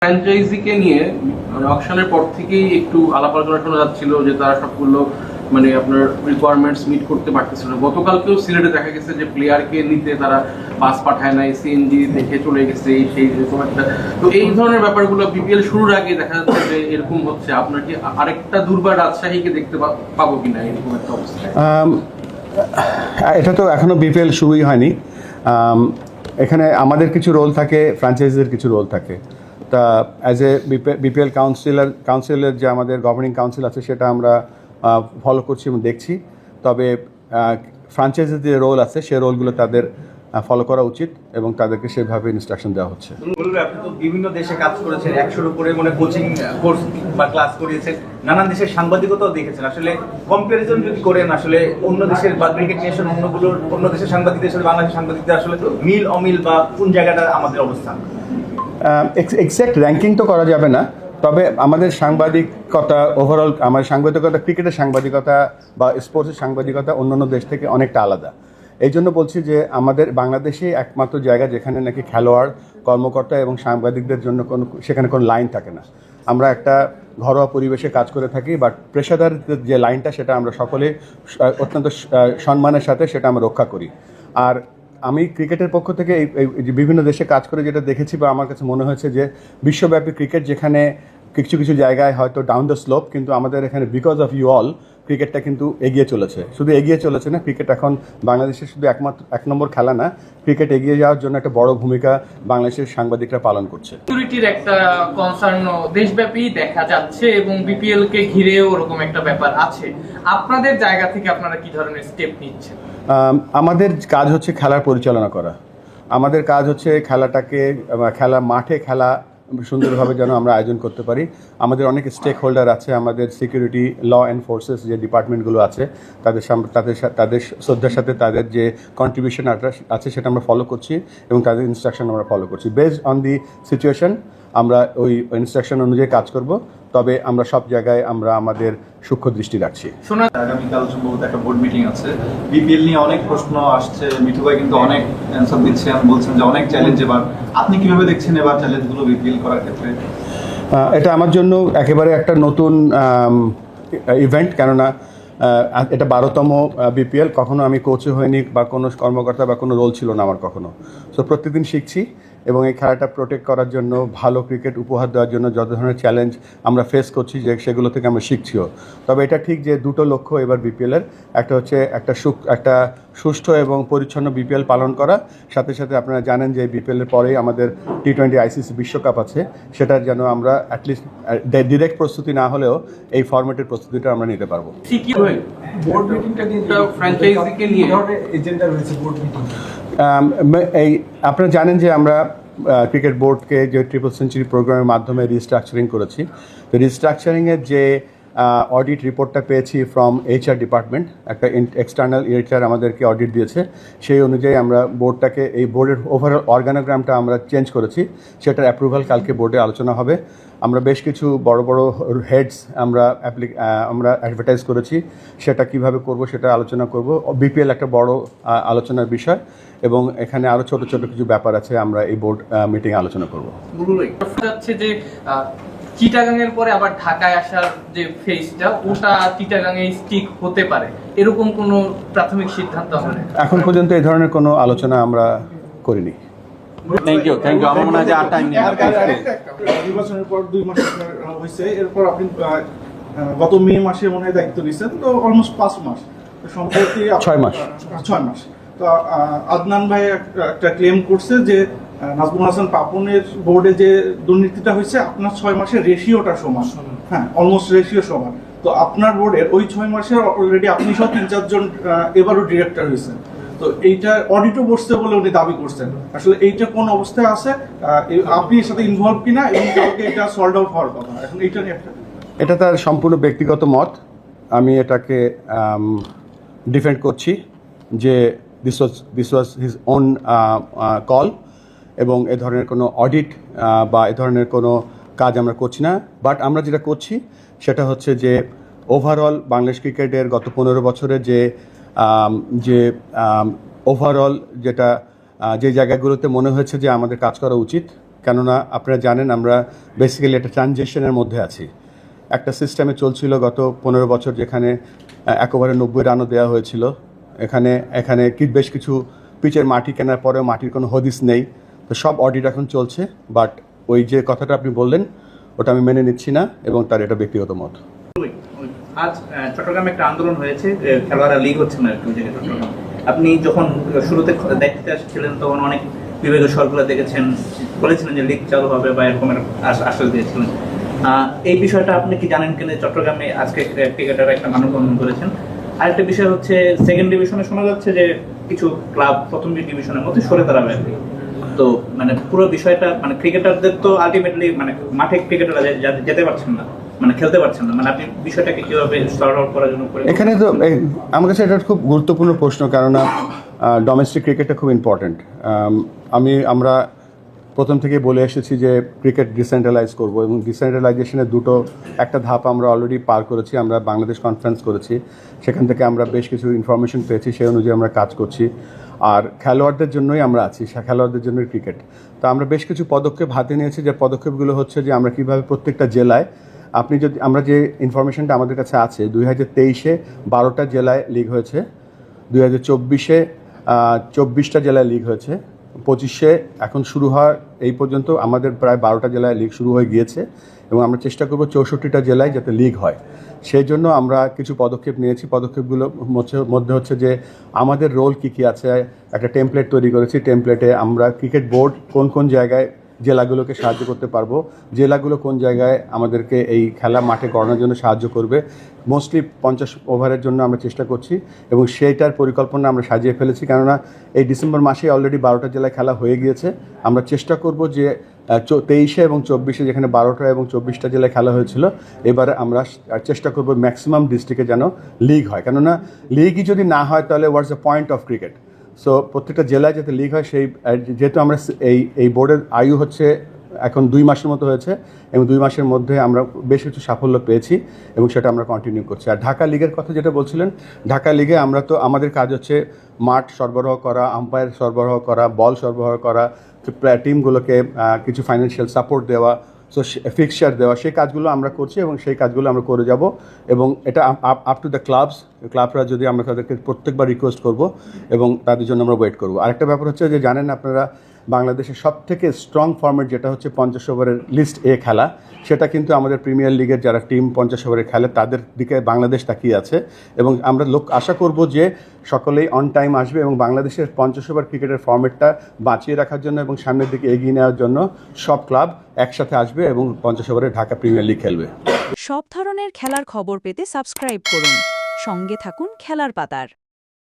ফ্র্যাঞ্চাইজিকে নিয়ে অকশনের পর থেকেই একটু আলাপ আলোচনা শোনা যাচ্ছিল যে তারা সবগুলো মানে আপনার রিকোয়ারমেন্টস মিট করতে পারতেছিল না। গতকালকেও সিলেটে দেখা গেছে যে প্লেয়ারকে নিতে তারা বাস পাঠায় নাই, সিএনজি দেখে চলে গেছে, সেই এরকম একটা। তো এই ধরনের ব্যাপারগুলো বিপিএল শুরুর আগে দেখা যাচ্ছে যে এরকম হচ্ছে। আপনার কি আরেকটা দুর্বার রাজশাহীকে দেখতে পাবো কিনা এরকম একটা অবস্থা? এটা তো এখনো বিপিএল শুরুই হয়নি। এখানে আমাদের কিছু রোল থাকে, ফ্র্যাঞ্চাইজির কিছু রোল থাকে। তা অ্যাজ এ বিপিএল কাউন্সিলের যে আমাদের গভর্নিং কাউন্সিল আছে সেটা আমরা ফলো করছি এবং দেখছি। তবে ফ্র্যাঞ্চাইজির যে রোল আছে সে রোলগুলো তাদের ফলো করা উচিত এবং তাদেরকে সেভাবে ইনস্ট্রাকশন দেওয়া হচ্ছে। আপনি তো বিভিন্ন দেশে কাজ করেছেন, 100-এর উপরে কোচিং কোর্স বা ক্লাস করিয়েছেন, নানান দেশের সাংবাদিকতাও দেখেছেন। আসলে কম্পারিজন যদি করেন, আসলে অন্য দেশের বা ক্রিকেট নেশন অন্য দেশের সাংবাদিকদের সাথে বাংলাদেশের সাংবাদিকদের আসলে মিল অমিল বা কোন জায়গাটা আমাদের অবস্থান? এক্স্যাক্ট র্যাঙ্কিং তো করা যাবে না, তবে আমাদের সাংবাদিকতা ওভারঅল আমার সাংবাদিকতা, ক্রিকেটের সাংবাদিকতা বা স্পোর্টসের সাংবাদিকতা অন্যান্য দেশ থেকে অনেকটা আলাদা। এই জন্য বলছি যে আমাদের বাংলাদেশে একমাত্র জায়গা যেখানে নাকি খেলোয়াড়, কর্মকর্তা এবং সাংবাদিকদের জন্য সেখানে কোনো লাইন থাকে না। আমরা একটা ঘরোয়া পরিবেশে কাজ করে থাকি, বাট পেশাদার যে লাইনটা সেটা আমরা সকলে অত্যন্ত সম্মানের সাথে সেটা আমরা রক্ষা করি। আর আমি ক্রিকেটের পক্ষ থেকে এই বিভিন্ন দেশে কাজ করে যেটা দেখেছি বা আমার কাছে মনে হয়েছে যে বিশ্বব্যাপী ক্রিকেট যেখানে কিছু কিছু জায়গায় হয়তো ডাউন দ্য স্লোপ, কিন্তু আমাদের এখানে বিকজ অফ ইউ অল ক্রিকেটটা কিন্তু এগিয়ে চলেছে। শুধু এগিয়ে চলেছে না, ক্রিকেট এখন বাংলাদেশের শুধু এক নম্বর খেলা না, ক্রিকেট এগিয়ে যাওয়ার জন্য একটা বড় ভূমিকা বাংলাদেশের সাংবাদিকরা পালন করছে। সিকিউরিটির একটা কনসার্ন দেশব্যাপী দেখা যাচ্ছে এবং বিপিএল কে ঘিরেও ওরকম একটা ব্যাপার আছে। আপনাদের জায়গা থেকে আপনারা কি ধরনের স্টেপ নিচ্ছেন? আমাদের কাজ হচ্ছে খেলার পরিচালনা করা। আমাদের কাজ হচ্ছে খেলা মাঠে খেলা সুন্দরভাবে যেন আমরা আয়োজন করতে পারি। আমাদের অনেক স্টেক হোল্ডার আছে, আমাদের সিকিউরিটি, ল এনফোর্সেস যে ডিপার্টমেন্টগুলো আছে তাদের শ্রদ্ধার সাথে তাদের যে কন্ট্রিবিউশন আছে সেটা আমরা ফলো করছি এবং তাদের ইনস্ট্রাকশন আমরা ফলো করছি। বেসড অন দি সিচুয়েশন আমরা ওই ইনস্ট্রাকশন অনুযায়ী কাজ করব। তবে আমরা সব জায়গায় আমরা আমাদের সূক্ষ্ম দৃষ্টি রাখছি। আগামীকাল সম্ভবত একটা বোর্ড মিটিং আছে, বিপিএল নিয়ে অনেক প্রশ্ন আসছে, মিঠু ভাই কিন্তু অনেক অ্যান্সার দিচ্ছেন, বলছেন যে অনেক চ্যালেঞ্জ। এবার আপনি কিভাবে দেখছেন এবার চ্যালেঞ্জগুলো বিপিএল করার ক্ষেত্রে? এটা আমার জন্য একেবারে একটা নতুন ইভেন্ট, কেননা এটা 12তম বিপিএল। কখনো আমি কোচও হইনি বা কোনো কর্মকর্তা বা কোনো রোল ছিল না আমার কখনো। সো প্রতিদিন শিখছি এবং এই খেলাটা প্রোটেক্ট করার জন্য, ভালো ক্রিকেট উপহার দেওয়ার জন্য যত ধরনের চ্যালেঞ্জ আমরা ফেস করছি যে সেগুলো থেকে আমরা শিখছিও। তবে এটা ঠিক যে দুটো লক্ষ্য এবার বিপিএলের, একটা হচ্ছে একটা সুষ্ঠু এবং পরিচ্ছন্ন বিপিএল পালন করা, সাথে সাথে আপনারা জানেন যে বিপিএলের পরেই আমাদের টি20 আইসিসি বিশ্বকাপ আছে, সেটার যেন আমরা অ্যাটলিস্ট ডিরেক্ট প্রস্তুতি না হলেও এই ফরম্যাটের প্রস্তুতিটা আমরা নিতে পারবো। বোর্ড মিটিংটা কিন্তু ফ্র্যাঞ্চাইজিকে নিয়ে এজেন্ডা রয়েছে বোর্ড মিটিং। আপনারা জানেন যে আমরা ক্রিকেট বোর্ডকে যে ট্রিপল সেঞ্চুরি প্রোগ্রামের মাধ্যমে রিস্ট্রাকচারিং করেছি। তো রিস্ট্রাকচারিংয়ের যে অডিট রিপোর্টটা পেয়েছি ফ্রম এইচআর ডিপার্টমেন্ট, একটা এক্সটার্নাল এইচআর আমাদেরকে অডিট দিয়েছে, সেই অনুযায়ী আমরা বোর্ডটাকে, এই বোর্ডের ওভারঅল অর্গানোগ্রামটা আমরা চেঞ্জ করেছি। সেটার অ্যাপ্রুভাল কালকে বোর্ডে আলোচনা হবে। আমরা বেশ কিছু বড় বড় হেডস আমরা অ্যাডভার্টাইজ করেছি, সেটা কিভাবে করব সেটা আলোচনা করব। বিপিএল একটা বড় আলোচনার বিষয় এবং এখানে আরও ছোট ছোট কিছু ব্যাপার আছে, আমরা এই বোর্ড মিটিংয়ে আলোচনা করব। যাচ্ছে যে চিটাগাংয়ের পরে আবার ঢাকায় আসার যে ফেজটা, ওটা চিটাগাংয়ে স্টিক হতে পারে, এরকম কোনো প্রাথমিক সিদ্ধান্ত আমাদের এখন পর্যন্ত এই ধরনের কোনো আলোচনা আমরা করিনি। Thank you. আমার মনে হয় যে আর টাইম নেই। নির্বাচনের পর 2 মাস হয়েছে, এরপর আপনি গত মে মাসে মনে হয় দায়িত্ব নিয়েছেন, তো অলমোস্ট 5 মাস সম্প্রতি 6 মাস। তো আদনান ভাই একটা ক্লেম করছে যে নাজমুল হাসান পাপনের বোর্ডে যে দুর্নীতিটা হয়েছে আপনার 6 মাসের রেশিওটা সমান। হ্যাঁ, অলমোস্ট রেশিও সমান। তো আপনার বোর্ডের ওই 6 মাসের অলরেডি আপনি সহ 3-4 জন এবারও ডিরেক্টর হয়েছেন। তো এইটা অডিটও বসছে বলে উনি দাবি করছেন। আসলে এইটা কোন অবস্থায় আছে, আপনি এর সাথে ইনভলভ কিনা এবং কালকে এটা সলভ আউট হওয়ার কথা, এখন এইটা নিয়ে এটা তার সম্পূর্ণ ব্যক্তিগত মত। আমি এটাকে ডিফেন্ড করছি যে this was his own call এবং এ ধরনের কোনো অডিট বা এ ধরনের কোনো কাজ আমরা করছি না। বাট আমরা যেটা করছি সেটা হচ্ছে যে ওভারঅল বাংলাদেশ ক্রিকেটের গত 15 বছরে যে ওভারঅল যেটা যে জায়গাগুলোতে মনে হয়েছে যে আমাদের কাজ করা উচিত কেননা আপনারা জানেন আমরা বেসিক্যালি একটা ট্রানজিশনের মধ্যে আছি। একটা সিস্টেমে চলছিল গত 15 বছর, যেখানে একেবারে 90 রানও দেওয়া হয়েছিল। এখানে বেশ কিছু পিচের মাটি কেনার পরেও মাটির কোনো হদিস নেই। তো সব অডিট এখন চলছে, বাট ওই যে কথাটা আপনি বললেন ওটা আমি মেনে নিচ্ছি না, এবং তার এটা ব্যক্তিগত মত। আজ চট্টগ্রামে একটা আন্দোলন হয়েছে, খেলোয়াড়রা লিগ হচ্ছে না আর কি ওই জায়গায় চট্টগ্রাম। আপনি যখন শুরুতে দায়িত্বে আসছিলেন তখন অনেক বিভাগীয় সরকার দেখেছেন, বলেছিলেন যে লিগ চালু হবে বা এরকমের আশ্বাস দিয়েছিলেন। এই বিষয়টা আপনি কি জানেন কিনা, চট্টগ্রামে আজকে ক্রিকেটাররা একটা মানববন্ধন করেছেন? আরেকটা বিষয় হচ্ছে সেকেন্ড ডিভিশনে শোনা যাচ্ছে যে কিছু ক্লাব প্রথম ডিভিশনের মধ্যে সরে দাঁড়াবে আর কি। তো মানে পুরো বিষয়টা মানে ক্রিকেটারদের তো আলটিমেটলি মানে মাঠে ক্রিকেটাররা যেতে পারছেন না, মানে খেলতে পারছেন না, মানে আপনি বিষয়টাকে কিভাবে সর্ট আউট করার জন্য এখানে তো আমার কাছে এটা খুব গুরুত্বপূর্ণ প্রশ্ন, কেননা ডোমেস্টিক ক্রিকেটটা খুব ইম্পর্ট্যান্ট। আমরা প্রথম থেকে বলে এসেছি যে ক্রিকেট ডিসেন্ট্রালাইজ করব, এবং ডিসেন্ট্রালাইজেশনের একটা ধাপ আমরা অলরেডি পার করেছি। আমরা বাংলাদেশ কনফারেন্স করেছি, সেখান থেকে আমরা বেশ কিছু ইনফরমেশন পেয়েছি, সেই অনুযায়ী আমরা কাজ করছি। আর খেলোয়াড়দের জন্যই আমরা আছি, খেলোয়াড়দের জন্যই ক্রিকেট। তো আমরা বেশ কিছু পদক্ষেপ হাতে নিয়েছি, যে পদক্ষেপগুলো হচ্ছে যে আমরা কীভাবে প্রত্যেকটা জেলায়, আমরা যে ইনফরমেশনটা আমাদের কাছে আছে, 2023-এ 12টা জেলায় লিগ হয়েছে, 2024-এ 24টা জেলায় লিগ হয়েছে, 25-এ এখন শুরু হওয়ার এই পর্যন্ত আমাদের প্রায় 12টা জেলায় লিগ শুরু হয়ে গিয়েছে, এবং আমরা চেষ্টা করব 64টা জেলায় যাতে লিগ হয়। সেই জন্য আমরা কিছু পদক্ষেপ নিয়েছি। পদক্ষেপগুলোর মধ্যে হচ্ছে যে আমাদের রোল কী আছে, একটা টেমপ্লেট তৈরি করেছি। টেমপ্লেটে আমরা ক্রিকেট বোর্ড কোন জায়গায় জেলাগুলোকে সাহায্য করতে পারবো, জেলাগুলো কোন জায়গায় আমাদেরকে এই খেলা মাঠে করানোর জন্য সাহায্য করবে। মোস্টলি 50 ওভারের জন্য আমরা চেষ্টা করছি, এবং সেইটার পরিকল্পনা আমরা সাজিয়ে ফেলেছি, কেননা এই ডিসেম্বর মাসে অলরেডি 12টা জেলায় খেলা হয়ে গিয়েছে। আমরা চেষ্টা করব যে 23-এ এবং 24-এ যেখানে 12টা এবং 24টা জেলায় খেলা হয়েছিল, এবারে আমরা চেষ্টা করব ম্যাক্সিমাম ডিস্ট্রিক্টে যেন লিগ হয়, কেননা লিগই যদি না হয় তাহলে what's the point of cricket. So প্রত্যেকটা জেলায় যাতে লিগ হয়, যেহেতু আমরা এই বোর্ডের আয়ু হচ্ছে এখন 2 মাসের মতো হয়েছে, এবং 2 মাসের মধ্যে আমরা বেশ কিছু সাফল্য পেয়েছি, এবং সেটা আমরা কন্টিনিউ করছি। আর ঢাকা লিগের কথা যেটা বলছিলেন, ঢাকা লিগে আমাদের কাজ হচ্ছে মাঠ সরবরাহ করা, আম্পায়ার সরবরাহ করা, বল সরবরাহ করা, টিমগুলোকে কিছু ফাইন্যান্সিয়াল সাপোর্ট দেওয়া, ফিক্সচার দেওয়া, সেই কাজগুলো আমরা করছি, এবং সেই কাজগুলো আমরা করে যাব। এবং এটা আপ টু দ্য ক্লাবরা যদি আমরা তাদেরকে প্রত্যেকবার রিকোয়েস্ট করব, এবং তাদের জন্য আমরা ওয়েট করব। আরেকটা ব্যাপার হচ্ছে যে জানেন আপনারা, বাংলাদেশের সবথেকে স্ট্রং ফরম্যাট যেটা হচ্ছে 50 ওভারের লিস্ট এ খেলা, সেটা কিন্তু আমাদের প্রিমিয়ার লিগের যারা টিম 50 ওভারে খেলে তাদের দিকে বাংলাদেশ তাকিয়ে আছে, এবং আমরা আশা করব যে সকলেই অন টাইম আসবে, এবং বাংলাদেশের 50 ওভার ক্রিকেটের ফরম্যাটটা বাঁচিয়ে রাখার জন্য এবং সামনের দিকে এগিয়ে নেওয়ার জন্য সব ক্লাব একসাথে আসবে এবং 50 ওভারে ঢাকা প্রিমিয়ার লিগ খেলবে। সব ধরনের খেলার খবর পেতে সাবস্ক্রাইব করুন, সঙ্গে থাকুন খেলার পাতার।